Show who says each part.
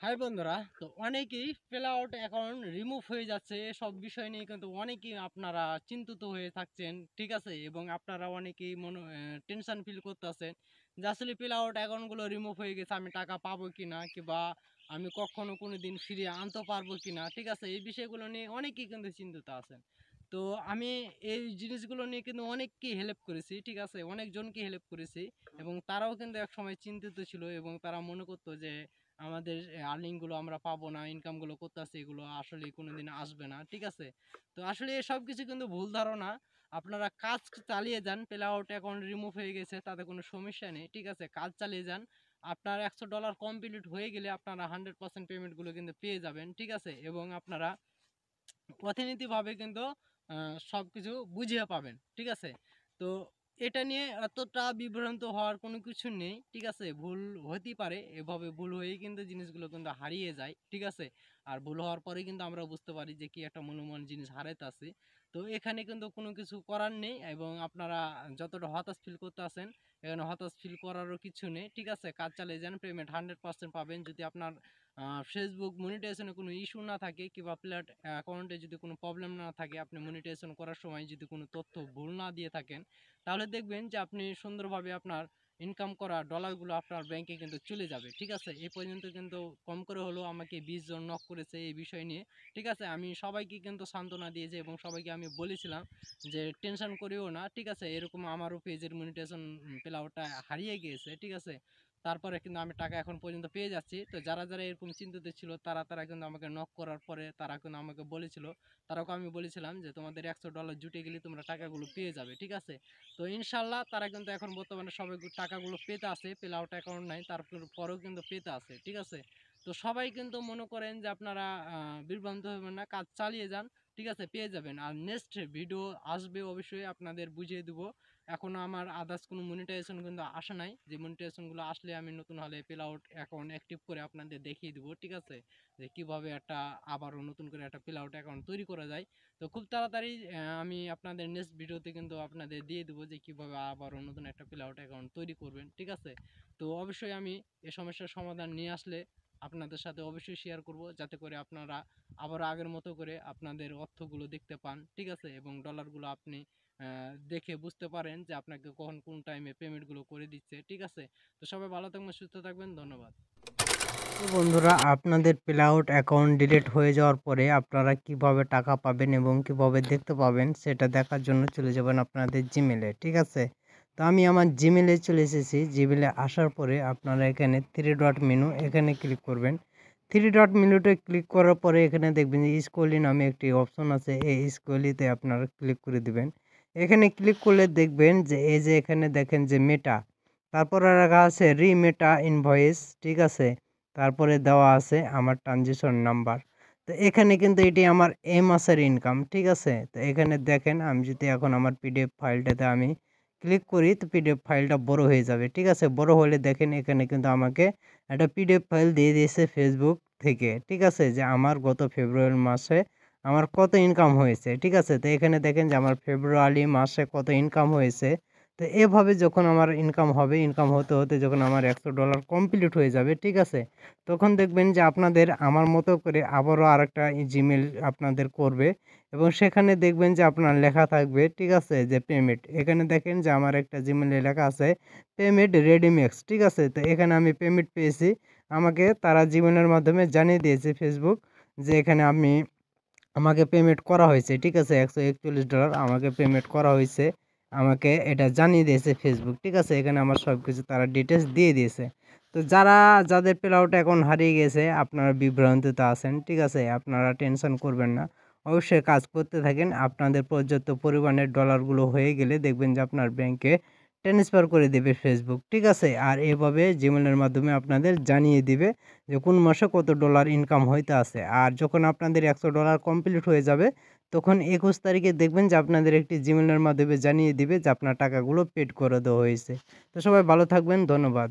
Speaker 1: High বন্ধুরা, তো অনেকেই ফেল আউট অ্যাকাউন্ট রিমুভ হয়ে যাচ্ছে সব বিষয় নিয়ে কিন্তু অনেকেই আপনারা চিন্তিত হয়ে থাকছেন, ঠিক আছে। এবং আপনারা অনেকেই টেনশন ফিল করতেছেন যে আসলে ফেল আউট অ্যাকাউন্টগুলো রিমুভ হয়ে গেছে, আমি টাকা পাবো কিনা, কিংবা আমি কখনো কোনো দিন ফিরিয়ে আনতে পারবো কিনা, ঠিক আছে। এই বিষয়গুলো নিয়ে অনেকেই কিন্তু চিন্তিত আছেন। তো আমি এই জিনিসগুলো নিয়ে কিন্তু অনেককে হেল্প করেছি, ঠিক আছে, অনেকজনকে হেল্প করেছি। এবং তারাও কিন্তু এক সময় চিন্তিত ছিল এবং তারা মনে করতো যে আমাদের আর্নিংগুলো আমরা পাবো না, ইনকামগুলো করতেছি, এগুলো আসলে কোনোদিন আসবে না, ঠিক আছে। তো আসলে এসব কিছু কিন্তু ভুল ধারণা। আপনারা কাজ চালিয়ে যান, পেল আউট অ্যাকাউন্ট রিমুভ হয়ে গেছে তাতে কোনো সমস্যা নেই, ঠিক আছে, কাজ চালিয়ে যান। আপনার $100 কমপ্লিট হয়ে গেলে আপনারা 100% পেমেন্টগুলো কিন্তু পেয়ে যাবেন, ঠিক আছে। এবং আপনারা অর্থনীতিভাবে কিন্তু সব কিছু বুঝিয়ে পাবেন, ঠিক আছে। তো এটা নিয়ে এতটা বিভ্রান্ত হওয়ার কোনো কিছু নেই, ঠিক আছে। ভুল হতেই পারে, এভাবে ভুল হয়েই কিন্তু জিনিসগুলো কিন্তু হারিয়ে যায়, ঠিক আছে। আর ভুল হওয়ার পরে কিন্তু আমরা বুঝতে পারি যে কি একটা মূল্যবান জিনিস হারাইতেছি। তো এখানে কিন্তু কোনো কিছু করার নেই। এবং আপনারা যতটা হতাশ ফিল করতে আছেন, এখানে হতাশ ফিল করারও কিছু নেই, ঠিক আছে। কাজ চালিয়ে যান, পেমেন্ট 100% পাবেন। যদি আপনার ফেসবুক মনিটাইজেশনে কোনো ইস্যু না থাকে, কিংবা প্ল্যাট অ্যাকাউন্টে যদি কোনো প্রবলেম না থাকে, আপনি মনিটাইজেশন করার সময় যদি কোনো তথ্য ভুল না দিয়ে থাকেন, তাহলে দেখবেন যে আপনি সুন্দরভাবে আপনার ইনকাম করা ডলারগুলো আপনার ব্যাংকে কিন্তু চলে যাবে, ঠিক আছে। এই পর্যন্ত কিন্তু কম করে হলেও আমাকে 20 জন নক করেছে এই বিষয় নিয়ে, ঠিক আছে। আমি সবাইকে কিন্তু সান্ত্বনা দিয়েছি এবং সবাইকে আমি বলেছিলাম যে টেনশন করিও না, ঠিক আছে। এরকম আমারও পেজের মনিটাইজেশন পেলাওটা হারিয়ে গিয়েছে, ঠিক আছে। তারপরে কিন্তু আমি টাকা এখন পর্যন্ত পেয়ে যাচ্ছি। তো যারা যারা এরকম চিন্তিত ছিল তারা কিন্তু আমাকে নক করার পরে তারা কিন্তু আমাকে বলেছিল, তারাকে আমি বলেছিলাম যে তোমাদের $100 জুটে গেলে তোমরা টাকাগুলো পেয়ে যাবে, ঠিক আছে। তো ইনশাল্লাহ তারা কিন্তু এখন বর্তমানে সবাই টাকাগুলো পেতে আছে, পেল আউট অ্যাকাউন্ট নাই, তারপর পরেও কিন্তু পেতে আছে, ঠিক আছে। তো সবাই কিন্তু মনে করেন যে আপনারা বিভ্রান্ত হবেন না, কাজ চালিয়ে যান, ঠিক আছে, পেয়ে যাবেন। আর নেক্সট ভিডিও আসবে, অবশ্যই আপনাদের বুঝিয়ে দেবো। এখনো আমার আদার্স কোনো মনিটাইজেশন কিন্তু আসে নাই, যে মনিটাইজেশনগুলো আসলে আমি নতুন হলে পেল আউট অ্যাকাউন্ট অ্যাক্টিভ করে আপনাদের দেখিয়ে দেবো, ঠিক আছে, যে কীভাবে একটা আবারও নতুন করে একটা পেল আউট অ্যাকাউন্ট তৈরি করা যায়। তো খুব তাড়াতাড়ি আমি আপনাদের নেক্সট ভিডিওতে কিন্তু আপনাদের দিয়ে দেবো যে কীভাবে আবারও নতুন একটা পেল আউট অ্যাকাউন্ট তৈরি করবেন, ঠিক আছে। তো অবশ্যই আমি এই সমস্যার সমাধান নিয়ে আসলে আপনাদের সাথে অবশ্যই শেয়ার করব, যাতে করে আপনারা আবার আগের মতো করে আপনাদের অর্থগুলো দেখতে পান, ঠিক আছে। এবং ডলারগুলো আপনি দেখে বুঝতে পারেন যে আপনাকে কখন কোন টাইমে পেমেন্টগুলো করে দিচ্ছে, ঠিক আছে। তো সবাই ভালো থাকবেন, সুস্থ থাকবেন, ধন্যবাদ।
Speaker 2: তো বন্ধুরা, আপনাদের প্লে আউট অ্যাকাউন্ট ডিলিট হয়ে যাওয়ার পরে আপনারা কিভাবে টাকা পাবেন এবং কিভাবে দেখতে পাবেন সেটা দেখার জন্য চলে যাবেন আপনাদের জিমেলে, ঠিক আছে। তো আমি আমার জিমেলে চলে এসেছি। জিমেলে আসার পরে আপনারা এখানে থ্রি ডট মেনু, এখানে ক্লিক করবেন। থ্রি ডট মেনুতে ক্লিক করার পরে এখানে দেখবেন যে স্ক্রলি নামে একটি অপশন আছে, এই স্ক্রলিতে আপনারা ক্লিক করে দিবেন। এখানে ক্লিক করলে দেখবেন যে এই যে এখানে দেখেন যে মেটা, তারপরে রাখা আছে রিমেটা ইনভয়েস, ঠিক আছে। তারপরে দেওয়া আছে আমার ট্রানজিশন নাম্বার। তো এখানে কিন্তু এটি আমার এই মাসের ইনকাম, ঠিক আছে। তো এখানে দেখেন আমি যদি এখন আমার পিডিএফ ফাইলটাতে আমি ক্লিক করি, তো পিডিএফ ফাইলটা বড় হয়ে যাবে, ঠিক আছে। বড় হলে দেখেন এখানে কিন্তু আমাকে একটা পিডিএফ ফাইল দিয়ে দিয়েছে ফেসবুক থেকে, ঠিক আছে, যে আমার গত ফেব্রুয়ারি মাসে আমার কত ইনকাম হয়েছে, ঠিক আছে। তো এখানে দেখেন যে আমার ফেব্রুয়ারি মাসে কত ইনকাম হয়েছে। তো এভাবে যখন আমার ইনকাম হবে, ইনকাম হতে হতে যখন আমার $100 কমপ্লিট হয়ে যাবে, ঠিক আছে, তখন দেখবেন যে আপনাদের আমার মতো করে আবারও আরেকটা জিমেল আপনাদের করবে এবং সেখানে দেখবেন যে আপনার লেখা থাকবে, ঠিক আছে, যে পেমেন্ট। এখানে দেখেন যে আমার একটা জিমেলে লেখা আছে পেমেন্ট রেডিমেক্স, ঠিক আছে। তো এখানে আমি পেমেন্ট পেয়েছি, আমাকে তারা জিমেলের মাধ্যমে জানিয়ে দিয়েছে ফেসবুক যে এখানে আমাকে পেমেন্ট করা হয়েছে, ঠিক আছে। $141 আমাকে পেমেন্ট করা হয়েছে, আমাকে এটা জানিয়ে দিয়েছে ফেসবুক, ঠিক আছে। এখানে আমার সব কিছু তারা ডিটেলস দিয়ে দিয়েছে। তো যাদের প্লে আউট অ্যাকাউন্ট হারিয়ে গেছে, আপনারা বিভ্রান্তিতে আছেন, ঠিক আছে, আপনারা টেনশন করবেন না। অবশ্যই কাজ করতে থাকেন। আপনাদের পর্যাপ্ত পরিমাণের ডলারগুলো হয়ে গেলে দেখবেন যে আপনার ব্যাংকে ট্রান্সফার করে দেবে ফেসবুক, ঠিক আছে। আর এভাবে জিমেলের মাধ্যমে আপনাদের জানিয়ে দিবে যে কোন মাসে কত ডলার ইনকাম হইতে আছে। আর যখন আপনাদের $100 কমপ্লিট হয়ে যাবে, তখন 21 তারিখে দেখবেন যে আপনাদের একটি জিমেলের মাধ্যমে জানিয়ে দিবে যে আপনার টাকাগুলো পেড করে দেওয়া হয়েছে। তো সবাই ভালো থাকবেন, ধন্যবাদ।